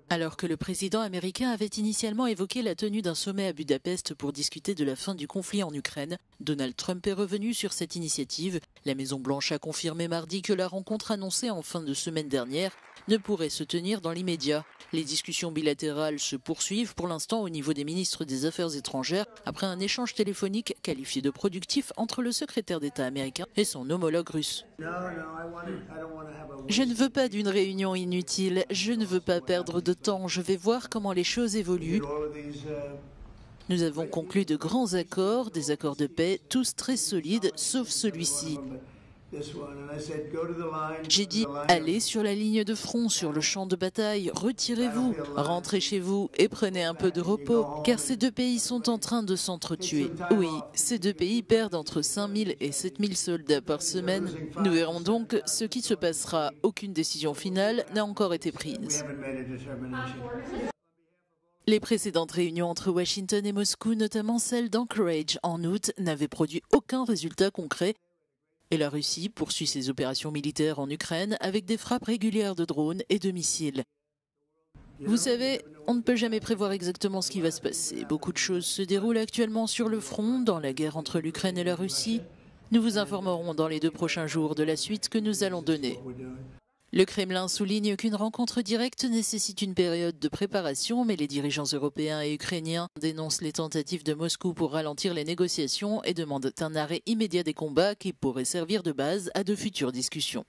Alors que le président américain avait initialement évoqué la tenue d'un sommet à Budapest pour discuter de la fin du conflit en Ukraine, Donald Trump est revenu sur cette initiative. La Maison-Blanche a confirmé mardi que la rencontre annoncée en fin de semaine dernière ne pourrait se tenir dans l'immédiat. Les discussions bilatérales se poursuivent pour l'instant au niveau des ministres des Affaires étrangères après un échange téléphonique qualifié de productif entre le secrétaire d'État américain et son homologue russe. Je ne veux pas d'une réunion inutile, je ne veux pas perdre de temps, je vais voir comment les choses évoluent. Nous avons conclu de grands accords, des accords de paix, tous très solides, sauf celui-ci. J'ai dit, allez sur la ligne de front, sur le champ de bataille, retirez-vous, rentrez chez vous et prenez un peu de repos, car ces deux pays sont en train de s'entretuer. Oui, ces deux pays perdent entre 5000 et 7000 soldats par semaine. Nous verrons donc ce qui se passera. Aucune décision finale n'a encore été prise. Les précédentes réunions entre Washington et Moscou, notamment celle d'Anchorage en août, n'avaient produit aucun résultat concret. Et la Russie poursuit ses opérations militaires en Ukraine avec des frappes régulières de drones et de missiles. Vous savez, on ne peut jamais prévoir exactement ce qui va se passer. Beaucoup de choses se déroulent actuellement sur le front, dans la guerre entre l'Ukraine et la Russie. Nous vous informerons dans les 2 prochains jours de la suite que nous allons donner. Le Kremlin souligne qu'une rencontre directe nécessite une période de préparation, mais les dirigeants européens et ukrainiens dénoncent les tentatives de Moscou pour ralentir les négociations et demandent un arrêt immédiat des combats qui pourrait servir de base à de futures discussions.